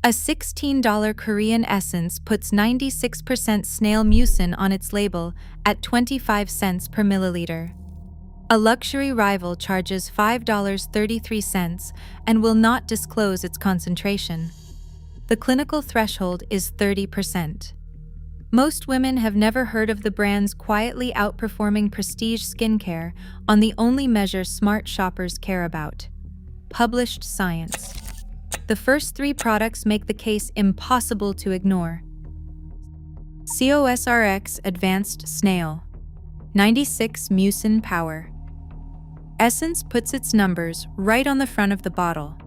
A $16 Korean essence puts 96% snail mucin on its label at 25 cents per milliliter. A luxury rival charges $5.33 and will not disclose its concentration. The clinical threshold is 30%. Most women have never heard of the brand's quietly outperforming prestige skincare on the only measure smart shoppers care about: published science. The first three products make the case impossible to ignore. COSRX Advanced Snail 96 Mucin Power. Essence puts its numbers right on the front of the bottle.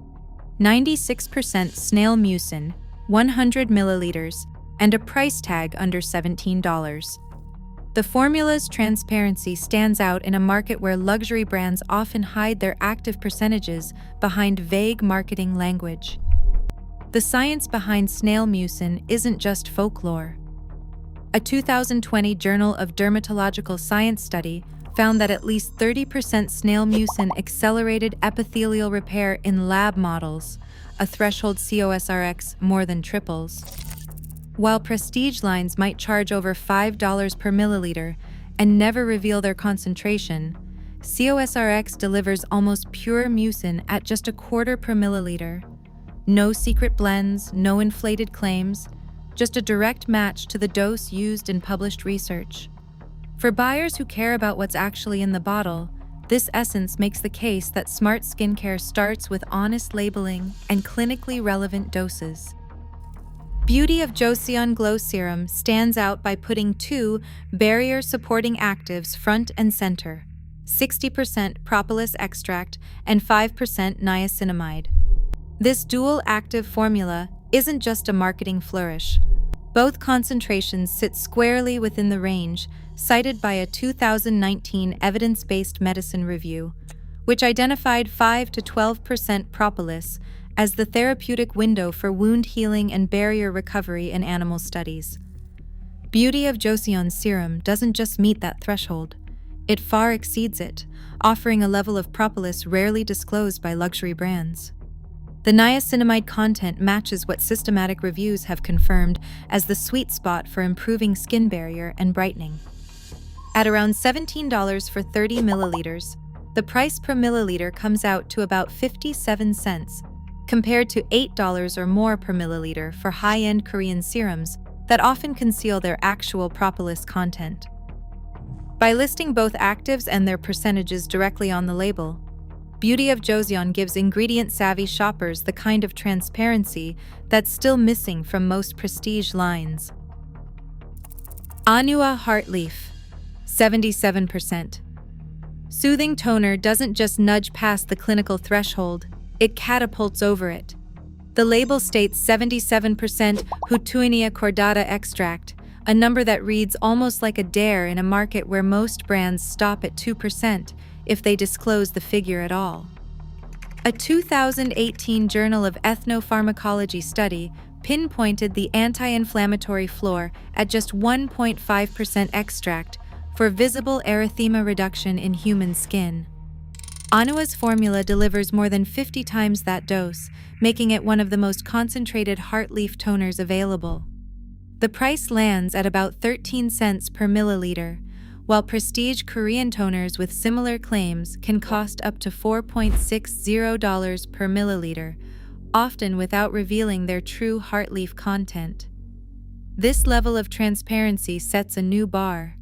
96% snail mucin, 100 milliliters, and a price tag under $17. The formula's transparency stands out in a market where luxury brands often hide their active percentages behind vague marketing language. The science behind snail mucin isn't just folklore. A 2020 Journal of Dermatological Science study found that at least 30% snail mucin accelerated epithelial repair in lab models, a threshold COSRX more than triples. While prestige lines might charge over $5 per milliliter and never reveal their concentration, COSRX delivers almost pure mucin at just a quarter per milliliter. No secret blends, no inflated claims, just a direct match to the dose used in published research. For buyers who care about what's actually in the bottle, this essence makes the case that smart skincare starts with honest labeling and clinically relevant doses. Beauty of Joseon Glow Serum stands out by putting two barrier-supporting actives front and center: 60% propolis extract and 5% niacinamide. This dual-active formula isn't just a marketing flourish. Both concentrations sit squarely within the range cited by a 2019 evidence-based medicine review, which identified 5 to 12% propolis as the therapeutic window for wound healing and barrier recovery in animal studies. Beauty of Joseon serum doesn't just meet that threshold, it far exceeds it, offering a level of propolis rarely disclosed by luxury brands. The niacinamide content matches what systematic reviews have confirmed as the sweet spot for improving skin barrier and brightening. At around $17 for 30 milliliters, the price per milliliter comes out to about 57 cents, compared to $8 or more per milliliter for high-end Korean serums that often conceal their actual propolis content. By listing both actives and their percentages directly on the label, Beauty of Joseon gives ingredient-savvy shoppers the kind of transparency that's still missing from most prestige lines. Anua Heartleaf 77%. Soothing toner doesn't just nudge past the clinical threshold, it catapults over it. The label states 77% Hyaluronic cordata extract, a number that reads almost like a dare in a market where most brands stop at 2% if they disclose the figure at all. A 2018 Journal of Ethnopharmacology study pinpointed the anti-inflammatory floor at just 1.5% extract for visible erythema reduction in human skin. Anua's formula delivers more than 50 times that dose, making it one of the most concentrated heartleaf toners available. The price lands at about 13 cents per milliliter, while prestige Korean toners with similar claims can cost up to $4.60 per milliliter, often without revealing their true heartleaf content. This level of transparency sets a new bar.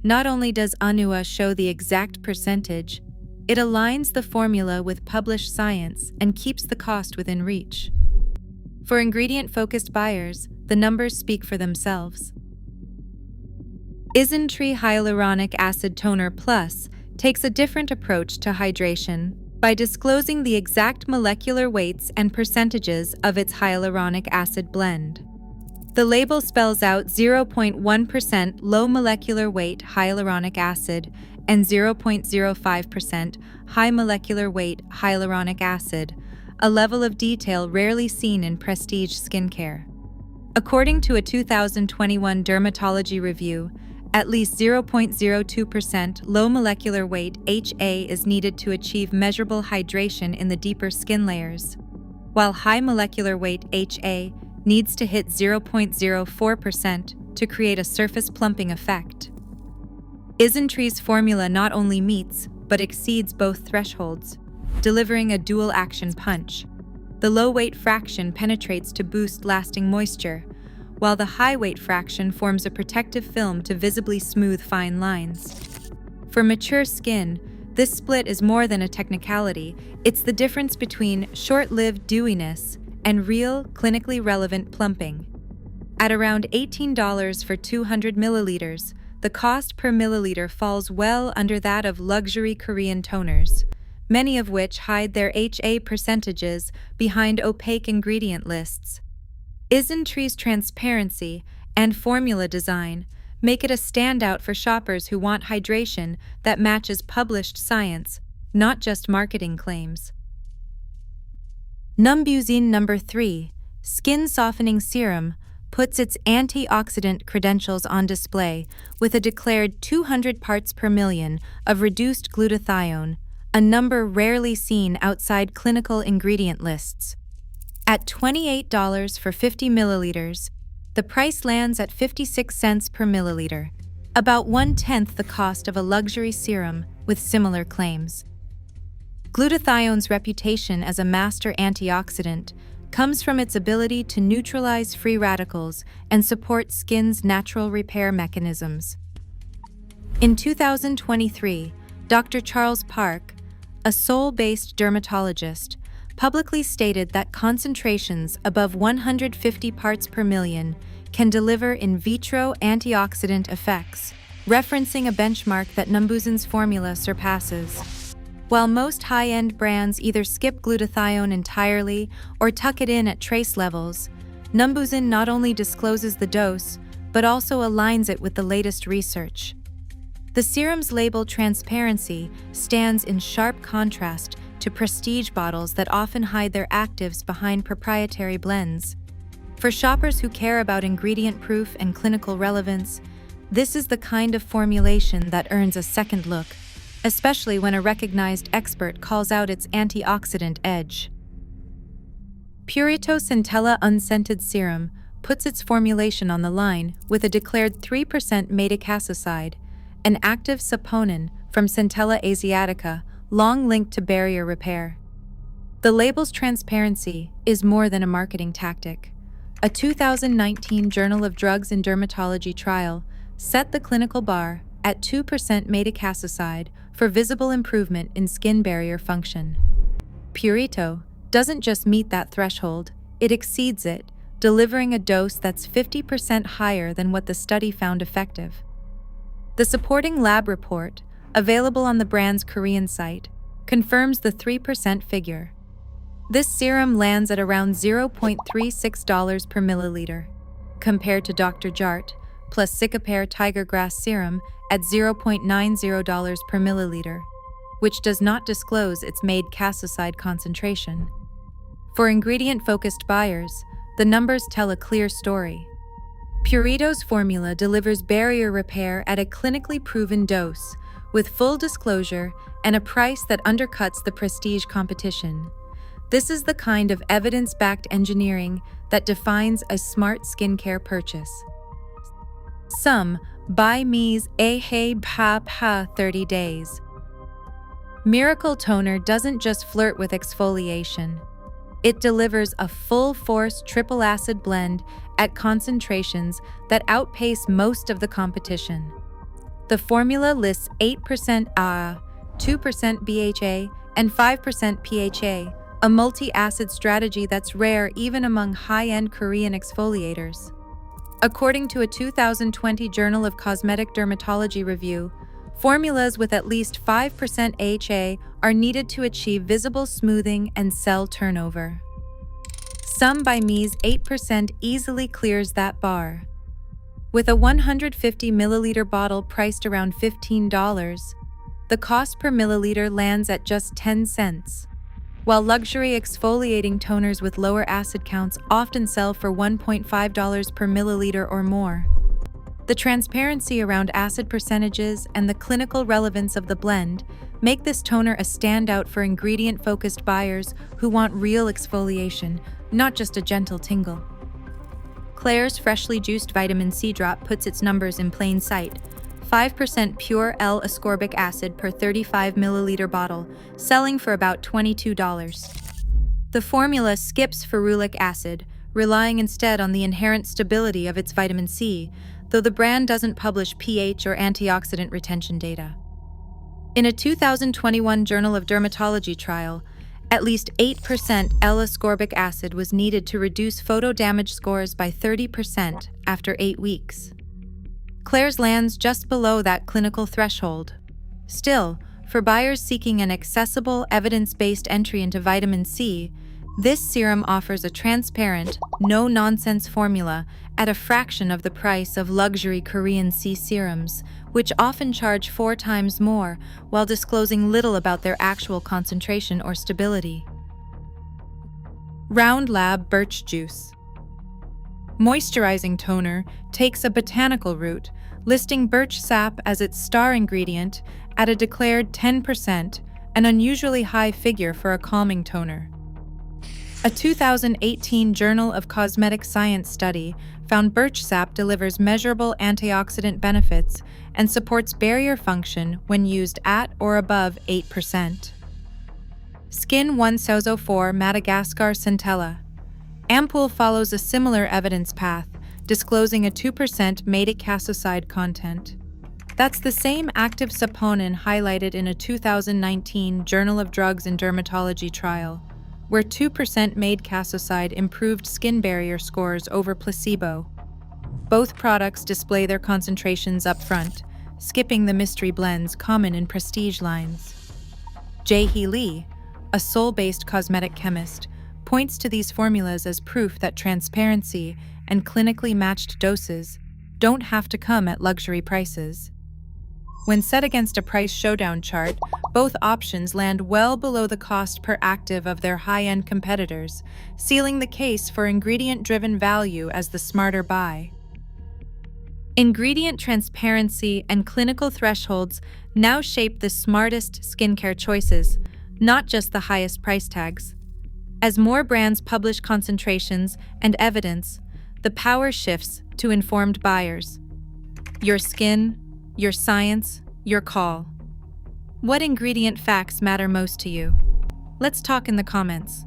Not only does Anua show the exact percentage, it aligns the formula with published science and keeps the cost within reach. For ingredient-focused buyers, the numbers speak for themselves. Isntree Hyaluronic Acid Toner Plus takes a different approach to hydration by disclosing the exact molecular weights and percentages of its hyaluronic acid blend. The label spells out 0.1% low molecular weight hyaluronic acid and 0.05% high molecular weight hyaluronic acid, a level of detail rarely seen in prestige skincare. According to a 2021 dermatology review, at least 0.02% low molecular weight HA is needed to achieve measurable hydration in the deeper skin layers. while high molecular weight HA needs to hit 0.04% to create a surface plumping effect. Isntree's formula not only meets, but exceeds both thresholds, delivering a dual-action punch. The low-weight fraction penetrates to boost lasting moisture, while the high-weight fraction forms a protective film to visibly smooth fine lines. For mature skin, this split is more than a technicality. It's the difference between short-lived dewiness and real, clinically relevant plumping. At around $18 for 200 milliliters, the cost per milliliter falls well under that of luxury Korean toners, many of which hide their HA percentages behind opaque ingredient lists. Isntree's transparency and formula design make it a standout for shoppers who want hydration that matches published science, not just marketing claims. Numbuzin No. 3, Skin Softening Serum, puts its antioxidant credentials on display with a declared 200 parts per million of reduced glutathione, a number rarely seen outside clinical ingredient lists. At $28 for 50 milliliters, the price lands at 56 cents per milliliter, about 1/10 the cost of a luxury serum with similar claims. Glutathione's reputation as a master antioxidant comes from its ability to neutralize free radicals and support skin's natural repair mechanisms. In 2023, Dr. Charles Park, a Seoul-based dermatologist, publicly stated that concentrations above 150 parts per million can deliver in vitro antioxidant effects, referencing a benchmark that Numbuzin's formula surpasses. While most high-end brands either skip glutathione entirely or tuck it in at trace levels, Numbuzin not only discloses the dose, but also aligns it with the latest research. The serum's label transparency stands in sharp contrast to prestige bottles that often hide their actives behind proprietary blends. For shoppers who care about ingredient proof and clinical relevance, this is the kind of formulation that earns a second look, especially when a recognized expert calls out its antioxidant edge. Purito Centella Unscented Serum puts its formulation on the line with a declared 3% madecassoside, an active saponin from Centella asiatica, long linked to barrier repair. The label's transparency is more than a marketing tactic. A 2019 Journal of Drugs and Dermatology trial set the clinical bar at 2% madecassoside for visible improvement in skin barrier function. Purito doesn't just meet that threshold, it exceeds it, delivering a dose that's 50% higher than what the study found effective. The supporting lab report, available on the brand's Korean site, confirms the 3% figure. This serum lands at around $0.36 per milliliter, compared to Dr. Jart plus Cicapair Tiger Grass Serum at $0.90 per milliliter, which does not disclose its madecassoside concentration. For ingredient-focused buyers, the numbers tell a clear story. Purito's formula delivers barrier repair at a clinically proven dose, with full disclosure and a price that undercuts the prestige competition. This is the kind of evidence-backed engineering that defines a smart skincare purchase. Some By Me's Hey Pa 30 Days. Miracle Toner doesn't just flirt with exfoliation. It delivers a full-force triple acid blend at concentrations that outpace most of the competition. The formula lists 8% AHA, 2% BHA, and 5% PHA, a multi-acid strategy that's rare even among high-end Korean exfoliators. According to a 2020 Journal of Cosmetic Dermatology review, formulas with at least 5% AHA are needed to achieve visible smoothing and cell turnover. Some By Me's 8% easily clears that bar. With a 150 milliliter bottle priced around $15, the cost per milliliter lands at just 10 cents. While luxury exfoliating toners with lower acid counts often sell for $1.5 per milliliter or more. The transparency around acid percentages and the clinical relevance of the blend Make this toner a standout for ingredient-focused buyers who want real exfoliation, not just a gentle tingle. Klairs freshly juiced vitamin C drop puts its numbers in plain sight. 5% pure L-ascorbic acid per 35 milliliter bottle, selling for about $22. The formula skips ferulic acid, relying instead on the inherent stability of its vitamin C, though the brand doesn't publish pH or antioxidant retention data. In a 2021 Journal of Dermatology trial, at least 8% L-ascorbic acid was needed to reduce photo damage scores by 30% after 8 weeks. Klairs lands just below that clinical threshold. Still, for buyers seeking an accessible, evidence-based entry into vitamin C, this serum offers a transparent, no-nonsense formula at a fraction of the price of luxury Korean C serums, which often charge 4 times more while disclosing little about their actual concentration or stability. Round Lab Birch Juice Moisturizing toner takes a botanical route, listing birch sap as its star ingredient at a declared 10%, an unusually high figure for a calming toner. A 2018 Journal of Cosmetic Science study found birch sap delivers measurable antioxidant benefits and supports barrier function when used at or above 8%. Skin 1 Madagascar Centella Ampoule follows a similar evidence path, disclosing a 2% madecassoside content. That's the same active saponin highlighted in a 2019 Journal of Drugs in Dermatology trial, where 2% madecassoside improved skin barrier scores over placebo. Both products display their concentrations up front, skipping the mystery blends common in prestige lines. Jae-hee Lee, a Seoul-based cosmetic chemist, points to these formulas as proof that transparency and clinically matched doses don't have to come at luxury prices. When set against a price showdown chart, both options land well below the cost per active of their high-end competitors, sealing the case for ingredient-driven value as the smarter buy. Ingredient transparency and clinical thresholds now shape the smartest skincare choices, not just the highest price tags. As more brands publish concentrations and evidence, the power shifts to informed buyers. Your skin, your science, your call. What ingredient facts matter most to you? Let's talk in the comments.